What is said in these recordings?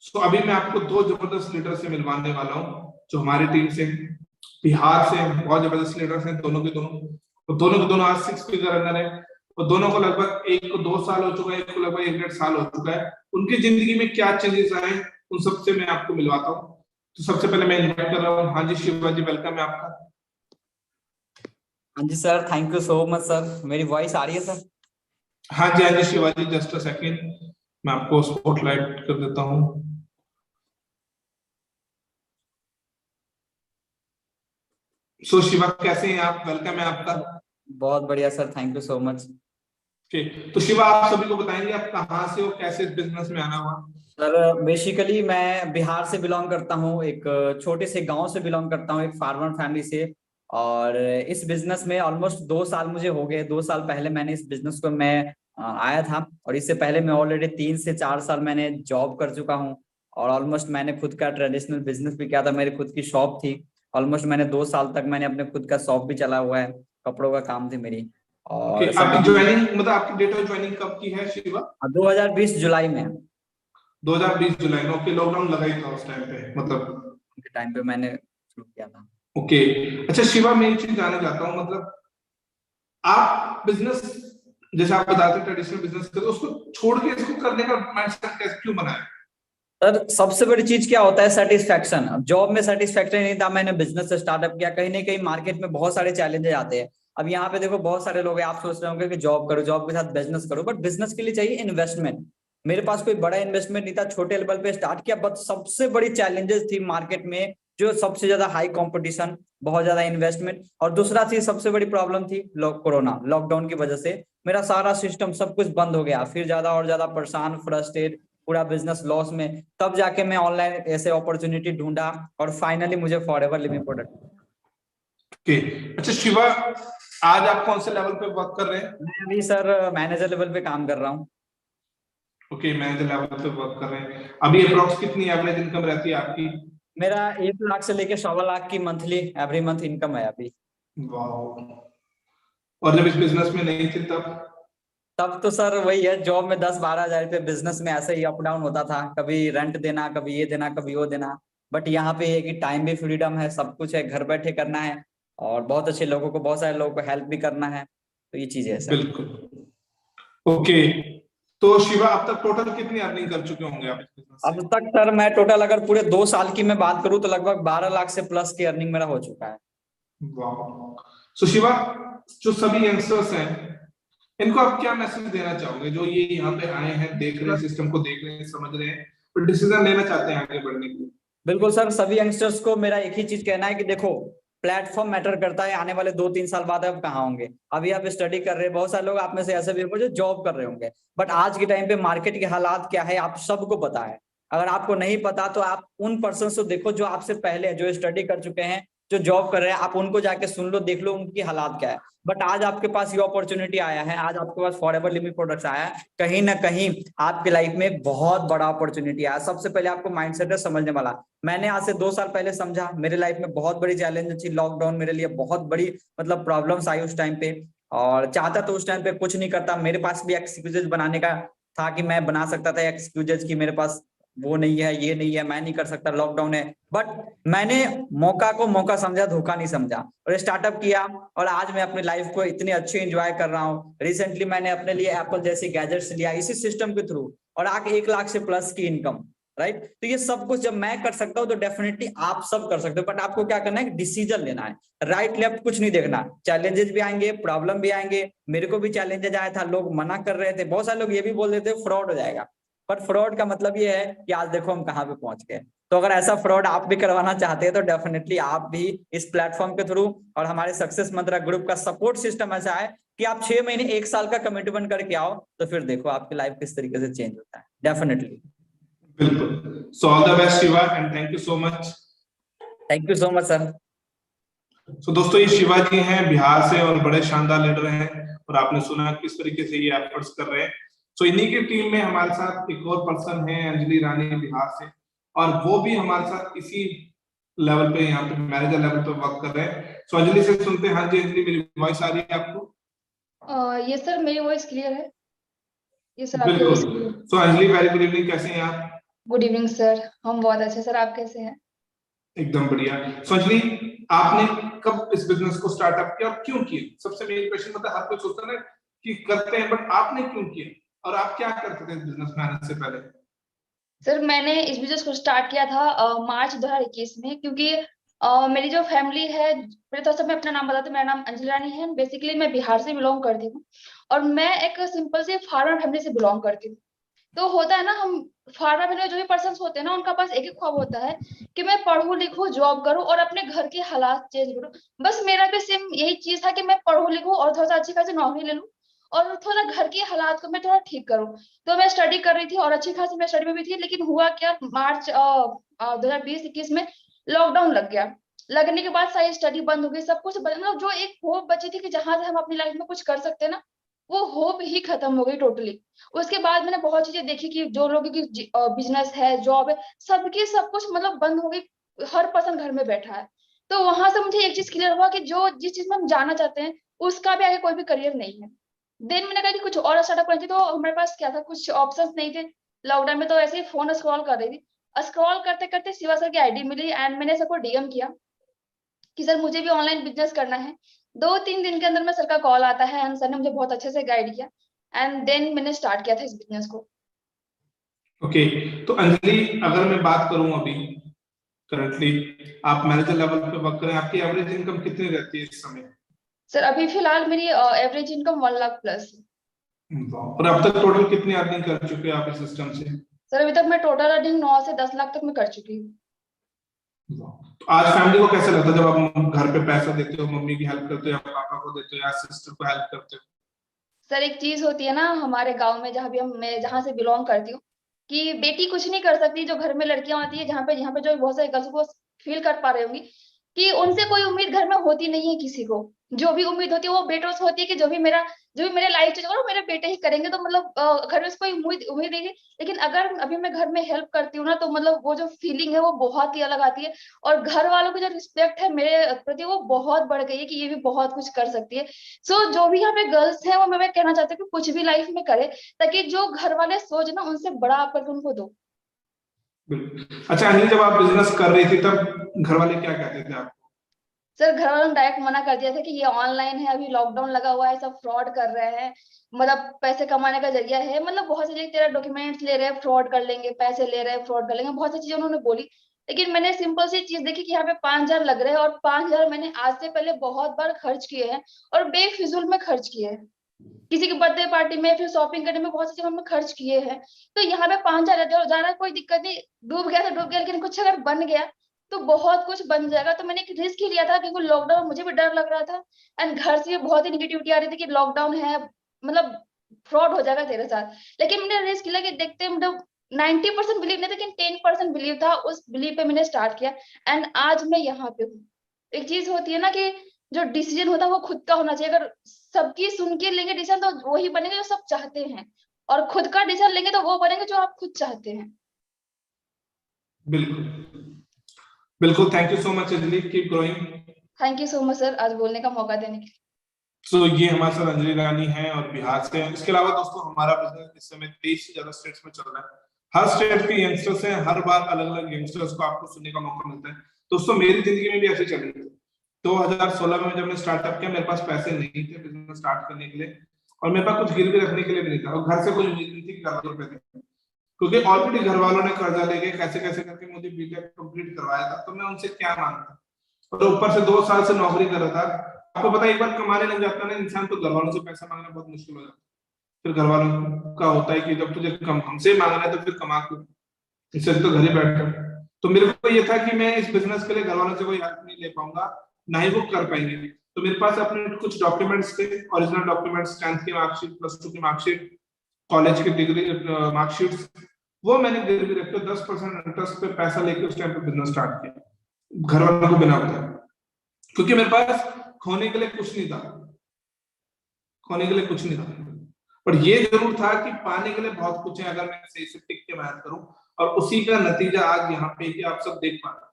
सो अभी मैं आपको दो जबरदस्त लीडर से मिलवाने वाला हूँ जो हमारी टीम से बिहार से बहुत जबरदस्त लीडर्स हैं, दोनों के दोनों। तो दोनों के दोनों आज 6 फिगर रनर है। और दोनों को लगभग एक को 2 साल हो चुका है, एक को लगभग 1 डेढ़ साल हो चुका है। उनकी जिंदगी में क्या चेंजेस आए उन सबसे मैं आपको मिलवाता हूँ। तो सबसे पहले मैं इन्वाइट कर रहा हूँ, हाँ जी शिवाजी, वेलकम है आपका। हाँ जी sir, thank you so much sir. मेरी वॉइस आ रही है सर? हाँ जी शिवाजी, जस्ट अ सेकेंड, मैं आपको स्पॉटलाइट कर देता हूँ। सो शिवा कैसे हैं आप, वेलकम है आपका। बहुत बढ़िया sir, thank you so much. तो शिवा आप सभी को बताएंगे आप कहाँ से हो, कैसे इस बिजनेस में आना हुआ। सर बेसिकली मैं बिहार से बिलोंग करता हूँ, एक छोटे से गांव से बिलोंग करता हूँ, एक फार्मर फैमिली से। और इस बिजनेस में ऑलमोस्ट 2 साल मुझे हो गए। 2 साल पहले मैंने इस बिजनेस को मैं आया था, और इससे पहले मैं ऑलरेडी 3 से 4 साल मैंने जॉब कर चुका हूँ। और ऑलमोस्ट मैंने खुद का ट्रेडिशनल बिजनेस भी किया था, मेरी खुद की शॉप थी। ऑलमोस्ट मैंने 2 साल तक मैंने अपने खुद का शॉप भी चला हुआ है, कपड़ों का काम थी मेरी। ओके, और सब आपकी ज्वाइनिंग मतलब आपकी डेट ऑफ ज्वाइनिंग कब की है शिवा। 2020 जुलाई में 2020 जुलाई में, ओके। लॉकडाउन लगा ही था उस टाइम पे मतलब। के टाइम पे मैंने शुरू किया था। ओके। अच्छा शिवा, मैं एक चीज जानना चाहता हूँ, मतलब आप बिजनेस जैसे आप बताते ट्रेडिशनल बिजनेस करते उसको छोड़ के इसको करने का माइंडसेट कैसे क्यों बनाया। सर सबसे बड़ी चीज क्या होता है? सेटिस्फेक्शन। अब जॉब में सेटिस्फेक्शन नहीं था, मैंने बिजनेस स्टार्टअप किया। कहीं ना कहीं मार्केट में बहुत सारे चैलेंजेस आते हैं। अब यहाँ पे देखो, बहुत सारे लोग हैं, आप सोच रहे होंगे कि जॉब करो, जॉब के साथ बिजनेस करो, बट बिजनेस के लिए चाहिए इन्वेस्टमेंट। मेरे पास कोई बड़ा इन्वेस्टमेंट नहीं था, छोटे लेवल पे स्टार्ट किया। बट सबसे बड़ी चैलेंजेस थी मार्केट में, जो सबसे ज्यादा हाई कंपटीशन, बहुत ज्यादा इन्वेस्टमेंट, और दूसरा चीज सबसे बड़ी प्रॉब्लम थी कोरोना लॉकडाउन की वजह से मेरा सारा सिस्टम सब कुछ बंद हो गया। फिर ज्यादा और ज्यादा परेशान, फ्रस्ट्रेट, पूरा बिजनेस लॉस में। तब जाके मैं ऑनलाइन ऐसे अपॉर्चुनिटी ढूंढा, और फाइनली मुझे फॉरएवर लिविंग प्रोडक्ट। ओके। अच्छा शिवा, आज आप कौन से लेवल पे वर्क कर रहे हैं। मैं अभी सर मैनेजर लेवल पे काम कर रहा हूँ। ओके, मैनेजर लेवल पे वर्क कर रहे हैं। अभी अप्रोक्स कितनी एवरेज इनकम रहती है आपकी। मेरा 1 लाख से लेके 1.25 लाख की मंथली एवरी मंथ इनकम है अभी। वाह। और जब इस बिजनेस में नहीं थे तब। तब तो सर वही है, जॉब में 10-12 हजार रुपये, बिजनेस में ऐसे ही अप डाउन होता था, कभी रेंट देना, कभी ये देना, कभी वो देना। बट यहाँ पे है कि टाइम भी फ्रीडम है, सब कुछ है, घर बैठे करना है, और बहुत अच्छे लोगों को, बहुत सारे लोगों को हेल्प भी करना है। तो ये चीज है सर। बिल्कुल। ओके। तो शिवा अब तक टोटल कितनी अर्निंग कर चुके होंगे आप इस बिजनेस अब से। तक सर मैं टोटल अगर पूरे 2 साल की मैं बात करूं तो लगभग 12 लाख से प्लस की अर्निंग मेरा हो चुका है। वाह। सो शिवा, जो सभी यंगस्टर्स हैं इनको आप क्या मैसेज देना चाहोगे, जो ये यहाँ पे आए हैं, देख रहे हैं, सिस्टम को देख रहे हैं, समझ रहे हैं और डिसीजन लेना चाहते हैं आगे बढ़ने के लिए। बिल्कुल सर, सभी यंगस्टर्स को मेरा एक ही चीज कहना है कि देखो, प्लेटफॉर्म मैटर करता है। आने वाले 2-3 साल बाद आप कहाँ होंगे? अभी आप स्टडी कर रहे हैं, बहुत सारे लोग आप में से ऐसे भी होंगे जो जॉब कर रहे होंगे। बट आज के टाइम पे मार्केट के हालात क्या है आप सबको पता है। अगर आपको नहीं पता तो आप उन पर्सन को देखो जो आपसे पहले, जो स्टडी कर चुके हैं, जो जॉब कर रहे हैं, आप उनको जाके सुन लो, देख लो उनकी हालात क्या है। बट आज आपके पास ये अपॉर्चुनिटी आया है, आज आपके पास फॉरएवर लिविंग प्रोडक्ट्स आया है, कहीं ना कहीं आपके लाइफ में बहुत बड़ा अपॉर्चुनिटी आया। सबसे पहले आपको माइंडसेट है समझने वाला। मैंने आज से 2 साल पहले समझा, मेरे लाइफ में बहुत बड़ी चैलेंज थी लॉकडाउन, मेरे लिए बहुत बड़ी मतलब प्रॉब्लम्स आई उस टाइम पे। और चाहता तो उस टाइम पे कुछ नहीं करता, मेरे पास भी एक्सक्यूजेज बनाने का था कि मैं बना सकता था एक्सक्यूजेज कि मेरे पास वो नहीं है, ये नहीं है, मैं नहीं कर सकता, लॉकडाउन है। बट मैंने मौका को मौका समझा, धोखा नहीं समझा, और स्टार्टअप किया। और आज मैं अपनी लाइफ को इतनी अच्छी एंजॉय कर रहा हूँ। रिसेंटली मैंने अपने लिए एप्पल जैसी गैजेट्स लिया इसी सिस्टम के थ्रू, और आके 1 लाख से प्लस की इनकम। राइट। तो ये सब कुछ जब मैं कर सकता हूँ तो डेफिनेटली आप सब कर सकते हो। बट आपको क्या करना है? डिसीजन लेना है। राइट लेफ्ट कुछ नहीं देखना। चैलेंजेस भी आएंगे, प्रॉब्लम भी आएंगे। मेरे को भी चैलेंजेस आया था, लोग मना कर रहे थे, बहुत सारे लोग ये भी बोल रहे थे फ्रॉड हो जाएगा। बट फ्रॉड का मतलब ये है कि आज देखो हम कहाँ पे पहुंच गए। तो अगर ऐसा फ्रॉड आप भी करवाना चाहते हैं तो डेफिनेटली आप भी इस प्लेटफॉर्म के थ्रू, और हमारे सक्सेस मंत्रा ग्रुप का सपोर्ट सिस्टम ऐसा है कि आप 6 महीने 1 साल का कमिटमेंट करके आओ, तो फिर देखो आपकी लाइफ किस तरीके से चेंज होता है। डेफिनेटली। बिल्कुल। So all the best Shiva and thank you so much. Thank you so much sir. So दोस्तों, ये शिवाजी हैं बिहार से और बड़े शानदार लीडर हैं, और आपने सुना किस तरीके से ये एफर्ट्स कर रहे हैं। सो इन्हीं की टीम में हमारे साथ एक और पर्सन है, अंजलि रानी, बिहार से, और वो भी हमारे साथ इसी लेवल पे यहाँ पे मैनेजर लेवल पे वर्क कर रहे हैं। सो अंजलि से सुनते हैं। हाँ जी अंजलि, मेरी वॉइस आ रही है आपको। ये सर मेरी वॉइस क्लियर है? ये सर आपकी बिल्कुल। वॉइस क्लियर है? सो अंजलि, वेरी गुड इवनिंग, कैसे हैं आप। Good evening sir. हम बहुत अच्छे सर, आप कैसे हैं? एकदम बढ़िया। सो अंजलि, आपने कब इस बिजनेस को स्टार्टअप किया और क्यों किया? सबसे मेन क्वेश्चन, मतलब हर कोई सोचता है ना कि करते हैं, बट आपने क्यों किया और आप क्या करते थे इस बिजनेस में आने से पहले? सर मैंने इस बिजनेस को स्टार्ट किया था मार्च 2021 में, क्योंकि मेरी जो फैमिली है, पहले तो सब मैं अपना नाम बताती हूँ। मेरा नाम अंजलि रानी है। बेसिकली मैं बिहार से बिलोंग करती हूँ और मैं एक सिंपल से फार्मर फैमिली से बिलोंग करती हूँ। तो होता है ना, हम फार्मर फैमिली में जो भी पर्सन होते हैं ना, उनका पास एक ही ख्वाब होता है कि मैं पढ़ूं लिखूं, जॉब करूं और अपने घर के हालात चेंज करूं। बस मेरा भी सेम यही चीज था कि मैं पढ़ूं लिखूं और थोड़ा सा अच्छी खासी नौकरी ले लूं और थोड़ा घर के हालात को मैं थोड़ा ठीक करूं। तो मैं स्टडी कर रही थी और अच्छी खासी मैं स्टडी में भी थी, लेकिन हुआ क्या, मार्च 2020-21 में लॉकडाउन लग गया। लगने के बाद सारी स्टडी बंद हो गई, सब कुछ मतलब जो एक होप बची थी कि जहां से हम अपनी लाइफ में कुछ कर सकते हैं ना, वो होप ही खत्म हो गई टोटली। उसके बाद मैंने बहुत चीजें देखी कि जो लोगों की बिजनेस है, जॉब है, सबकी सब कुछ मतलब बंद हो गई। हर पर्सन घर में बैठा है। तो वहां से मुझे एक चीज क्लियर हुआ कि जो जिस चीज में हम जाना चाहते हैं, उसका भी आगे कोई भी करियर नहीं है। देन मैंने कहा कि कुछ और स्टार्टअप करनी थी। तो हमारे पास क्या था, कुछ ऑप्शंस नहीं थे। लॉकडाउन में तो ऐसे ही फोन स्क्रॉल कर रही थी। स्क्रॉल करते करते शिवा सर की आईडी मिली एंड मैंने सबको डीएम किया कि सर मुझे भी ऑनलाइन बिजनेस करना है। 2-3 दिन के अंदर में सर का कॉल आता है एंड सर ने मुझे बहुत अच्छे से गाइड किया एंड देन मैंने स्टार्ट किया था इस बिजनेस को। ओके, तो अंजलि, अगर मैं बात करूं अभी करंटली आप मैनेजर लेवल पे वर्क करें, आपकी एवरेज इनकम कितनी रहती है इस समय? सर अभी फिलहाल मेरी एवरेज इनकम 1 लाख प्लस है। और अब तक टोटल कितनी अर्निंग कर चुके हैं आप इस सिस्टम से? सर अभी तक मैं टोटल अर्निंग 9 से 10 लाख तक मैं कर चुकी हूँ। तो आज फैमिली को कैसा लगता है जब आप घर पे पैसा देते हो, मम्मी की हेल्प करते हो या पापा को देते हो या सिस्टर को हेल्प करते हो? सर एक चीज होती है ना हमारे गांव में, जहाँ भी मैं जहाँ से बिलोंग करती हूँ, कि बेटी कुछ नहीं कर सकती। जो घर में लड़कियां होती है, जहाँ पे जो बहुत सारे गर्ल्स को फील कर पा रहे होंगी कि उनसे कोई उम्मीद घर में होती नहीं है किसी को। जो भी उम्मीद होती है वो बेटों से होती है कि जो भी मेरे लाइफ चेंज करो मेरे बेटे ही करेंगे। तो मतलब घर में से कोई उम्मीद उम्मीद नहीं है। लेकिन अगर अभी मैं घर में हेल्प करती हूँ ना, तो मतलब वो जो फीलिंग है वो बहुत ही अलग आती है। और घर वालों की जो रिस्पेक्ट है मेरे प्रति, वो बहुत बढ़ गई है कि ये भी बहुत कुछ कर सकती है। सो जो भी यहाँ पे गर्ल्स है, वो मैं कहना चाहती हूँ कि कुछ भी लाइफ में करे, ताकि जो घर वाले सोच ना उनसे बड़ा आप करके उनको दो। बिल्कुल। अच्छा अंजलि, जब आप बिजनेस कर रही थी तब घर वाले क्या कहते थे आपको? सर घर वालों ने डायरेक्ट मना कर दिया था कि ये ऑनलाइन है, अभी लॉकडाउन लगा हुआ है, सब फ्रॉड कर रहे हैं, मतलब पैसे कमाने का जरिया है, मतलब बहुत सी तेरा डॉक्यूमेंट्स ले रहे हैं, फ्रॉड कर लेंगे, पैसे ले रहे हैं, फ्रॉड कर लेंगे, बहुत सी चीजें उन्होंने बोली। लेकिन मैंने सिंपल सी चीज देखी कि यहाँ पे 5,000 लग रहे हैं और 5,000 मैंने आज से पहले बहुत बार खर्च किए हैं और बेफिजूल में खर्च किए हैं। किसी की बर्थडे पार्टी में, फिर शॉपिंग करने में, बहुत सी जगह में खर्च किए हैं। तो यहाँ पे 5,000 जाना कोई दिक्कत नहीं, डूब गया तो डूब गया, लेकिन कुछ अगर बन गया तो बहुत कुछ बन जाएगा। तो मैंने एक रिस्क ही लिया था, क्योंकि लॉकडाउन में मुझे भी डर लग रहा था एंड घर से भी बहुत ही निगेटिविटी आ रही थी कि लॉकडाउन है, मतलब फ्रॉड हो जाएगा तेरे साथ। लेकिन मैंने रिस्क लिया कि देखते, मतलब 90% बिलीव नहीं था, लेकिन 10% बिलीव था। उस बिलीव पे मैंने स्टार्ट किया एंड आज मैं यहाँ पे हूँ। एक चीज होती है ना कि जो डिसीजन होता है वो खुद का होना चाहिए। अगर सबकी सुन के लेंगे डिसीजन, तो वही बनेंगे जो सब चाहते हैं, और खुद का डिसीजन लेंगे तो वो बनेंगे जो आप खुद चाहते हैं। बिल्कुल बिल्कुल, thank you so much Anjali, keep growing. Thank you so much sir, आज बोलने का मौका देने के लिए। सो ये हमारे साथ अंजलि रानी है और बिहार से है। इसके अलावा दोस्तों हमारा बिजनेस इस समय 23 से ज्यादा स्टेट्स में चल रहा है। हर स्टेट के यंगस्टर्स हैं, हर बार अलग अलग यंगस्टर्स को आपको सुनने का मौका मिलता है। दोस्तों मेरी जिंदगी में भी ऐसे चल रही है। 2016 में जब मैं स्टार्टअप किया, मेरे पास पैसे नहीं थे बिजनेस स्टार्ट करने के लिए और मेरे पास कुछ गिरवी रखने के लिए भी नहीं था और घर से कोई उम्मीद नहीं थी कि घर रुपए देंगे, क्योंकि ऑलरेडी घर वालों ने कर्जा लेके कैसे कैसे करके मुझे बीटेक कंप्लीट करवाया था, तो मैं उनसे क्या मांगता। और ऊपर से 2 साल से नौकरी कर रहा था। आपको पता है, एक बार कमाने लग जाता है ना इंसान, तो घर वालों से पैसा मांगना बहुत मुश्किल हो जाता है। फिर घर वालों का होता है कि जब तुझे कम हमसे मांगना है तो फिर कमा क्यों, इससे तो घर ही बैठ। तो मेरे को ये था कि मैं इस बिजनेस के लिए घर वालों से कोई हेल्प नहीं ले पाऊंगा, ना ही वो कर पाएंगे। तो मेरे पास अपने कुछ डॉक्यूमेंट्स थे, ओरिजिनल डॉक्यूमेंट्स, 10th की मार्कशीट, +2 की मार्कशीट, कॉलेज की डिग्री मार्कशीट, वो मैंने गिरवी रख के 10% इंटरेस्ट पे पैसा लेके उस टाइम पे बिजनेस स्टार्ट किया, घर वालों को बिना बताए। क्योंकि मेरे पास खोने के लिए कुछ नहीं था, खोने के लिए कुछ नहीं था, पर ये जरूर था कि पाने के लिए बहुत कुछ है अगर मैं सही से टिक के मेहनत करूं। और उसी का नतीजा आज यहाँ पे कि आप सब देख पा रहे हैं।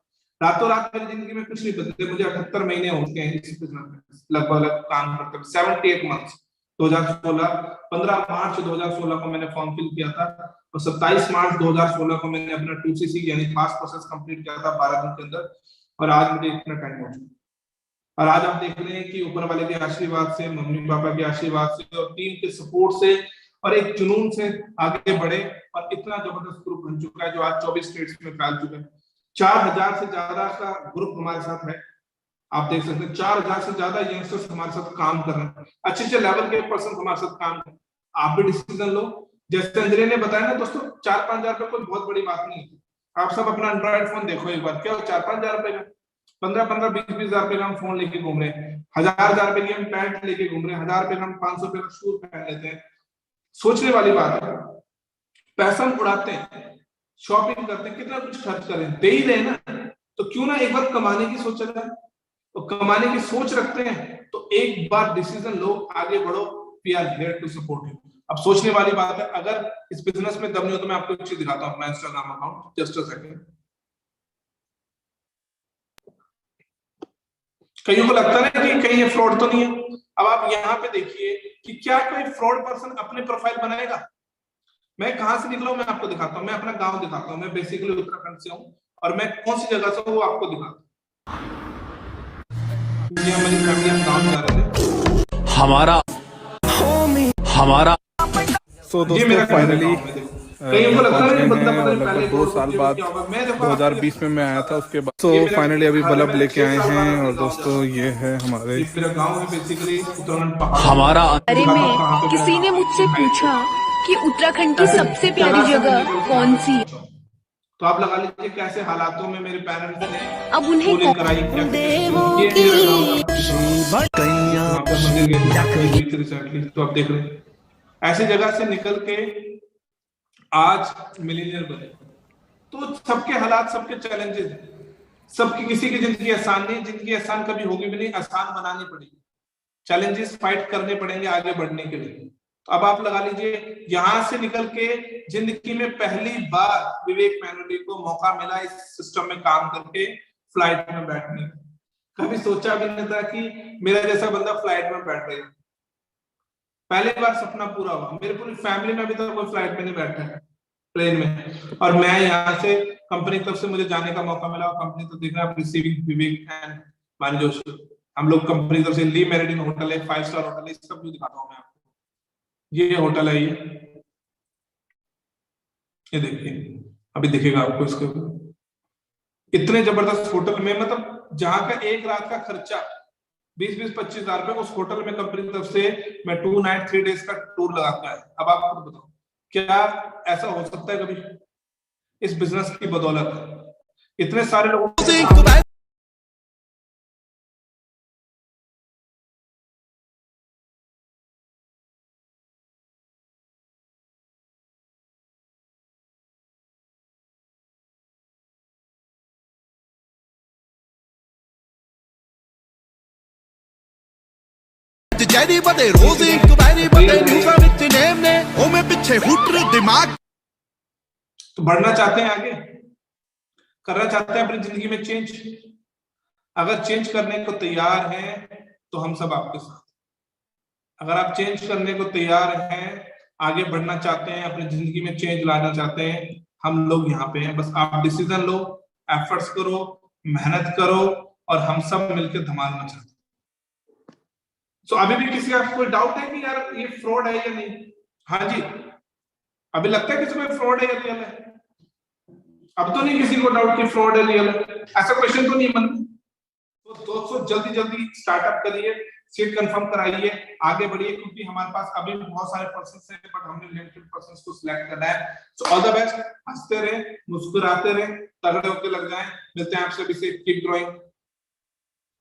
रातों रात मेरी जिंदगी में कुछ नहीं बदले, मुझे 78 महीने हो चुके हैं इस बिजनेस में, लगभग काम करते हुए 78 मंथ्स। 2016 15 मार्च 2016 को मैंने फॉर्म फिल किया था और 27 मार्च 2016 को मैंने अपना 2CC यानी फास्ट प्रोसेस कंप्लीट किया था 12 दिन के अंदर, और आज मुझे इतना टाइम हो चुका। और आज आप देख रहे हैं कि ऊपर वाले के आशीर्वाद से, मम्मी पापा के आशीर्वाद से और टीम के सपोर्ट से और एक जुनून से आगे बढ़े और इतना जबरदस्त ग्रुप बन चुका है जो आज 24 स्टेट्स में फैल चुका है। 4000 से ज्यादा का ग्रुप हमारे साथ है, आप देख सकते हैं 4000 से ज्यादा यंगस्टर्स हमारे साथ काम कर रहे हैं, अच्छे लेवल के पर्सन हमारे साथ काम कर रहे हैं। आप भी डिसीजन लो, जैसे अंजलि ने बताया ना दोस्तों, 4-5 हजार रुपए कोई बहुत बड़ी बात नहीं है। आप सब अपना एंड्रॉइड फोन देखो एक बार, क्या 4-5 हजार रुपए का, 15-15, 20-20 हजार रुपए का हम फोन लेके घूम रहे हैं, 1000 रुपए की हम पैंट लेके घूम रहे हैं, 1000 रुपए का हम 500 रुपए का शूज पहन लेते हैं। सोचने वाली बात है, पैसा हम उड़ाते हैं, शॉपिंग करते हैं, कितना कुछ खर्च करें, दे ही रहे ना, तो क्यों ना एक बार कमाने की सोच रहे हैं, तो कमाने की सोच रखते हैं तो एक बार डिसीजन लो, आगे बढ़ो, we are here to support you. अब सोचने वाली बात है, अगर इस बिजनेस में दम नहीं हो तो मैं आपको एक चीज दिखाता हूं, अपना Instagram account, just a second. कईयों को लगता है कि कहीं ये फ्रॉड तो नहीं है। अब आप यहाँ पे देखिए कि क्या कोई फ्रॉड पर्सन अपने प्रोफाइल बनाएगा। मैं कहां से निकला हूं मैं आपको दिखाता हूं, मैं अपना गांव दिखाता हूं, मैं बेसिकली उत्तराखंड से हूं और मैं कौन सी जगह से हूं वो आपको दिखाता हूं। ये हमारी फैमिली, हम गांव जा रहे थे, हमारा तो दोस्तों फाइनली लगभग 2 साल बाद 2020 में मैं आया था, उसके बाद तो फाइनली अभी बल्ब लेके आए हैं। और दोस्तों ये है हमारे हमारा बारे में किसी ने मुझसे पूछा कि उत्तराखंड की सबसे प्यारी जगह कौन सी है, तो आप लगा लीजिए कैसे हालातों में मेरे पेरेंट्स ने अब उन्हें कराई। तो आप देख रहे हैं ऐसी जगह से निकल के आज मिलीनियर बने। तो सबके हालात, सबके चैलेंजेस, सबकी, किसी की जिंदगी आसान नहीं, जिंदगी आसान कभी होगी भी नहीं, आसान बनानी पड़ेगी, चैलेंजेस फाइट करने पड़ेंगे आगे बढ़ने के लिए। तो अब आप लगा लीजिए यहां से निकल के जिंदगी में पहली बार विवेक मैनुअली को मौका मिला इस सिस्टम में काम करके फ्लाइट में बैठने। कभी सोचा भी नहीं था कि मेरा जैसा बंदा फ्लाइट में बैठ रहा है, पहली बार सपना पूरा हुआ। मेरी पूरी फैमिली में अभी तक कोई फ्लाइट में नहीं बैठा है, प्लेन में, और मैं यहाँ से कंपनी की तरफ से मुझे जाने का मौका मिला। कंपनी तो देखना, रिसीविंग विवेक एंड मानजोश, हम लोग कंपनी की तरफ से ली मेरिडियन होटल है, 5 स्टार होटल है, इसका व्यू दिखाता हूँ मैं आपको। ये होटल है, ये देखिए, अभी दिखेगा आपको इसके इतने जबरदस्त होटल में, मतलब जहां का एक रात का खर्चा 20-25 हजार रुपए उस होटल में कंपनी की तरफ से मैं 2 नाइट 3 डेज का टूर लगाता है। अब आप खुद बताओ क्या ऐसा हो सकता है कभी? इस बिजनेस की बदौलत इतने सारे लोगों को जैरी बदे रोज इंक्वायरी बदे न्यूज़ विच नेम ने ओ में पीछे हुटर दिमाग। तो बढ़ना चाहते हैं, आगे करना चाहते हैं अपनी जिंदगी में चेंज, अगर चेंज करने को तैयार हैं तो हम सब आपके साथ। अगर आप चेंज करने को तैयार हैं, आगे बढ़ना चाहते हैं, अपनी जिंदगी में चेंज लाना चाहते हैं, हम लोग यहाँ पे हैं। बस आप डिसीजन लो, एफर्ट्स करो, मेहनत करो और हम सब मिलकर धमाल मचाते हैं। तो अभी भी किसी का कोई डाउट है कि यार ये फ्रॉड है या नहीं? हाँ जी, अभी लगता है किसी को फ्रॉड है या रियल है? अब तो नहीं किसी को डाउट कि फ्रॉड है रियल है, ऐसा क्वेश्चन तो नहीं मन में। तो दोस्तों जल्दी स्टार्टअप करिए, सीट कंफर्म कराइए, आगे बढ़िए, क्योंकि हमारे पास अभी भी बहुत सारे पर्सन हैं बट हमने लिमिटेड पर्सन को सिलेक्ट करना है। सो ऑल द बेस्ट, हंसते रहे, मुस्कुराते रहे, तगड़े होकर लग जाएं। मिलते हैं आपसे, कीप ग्रोइंग।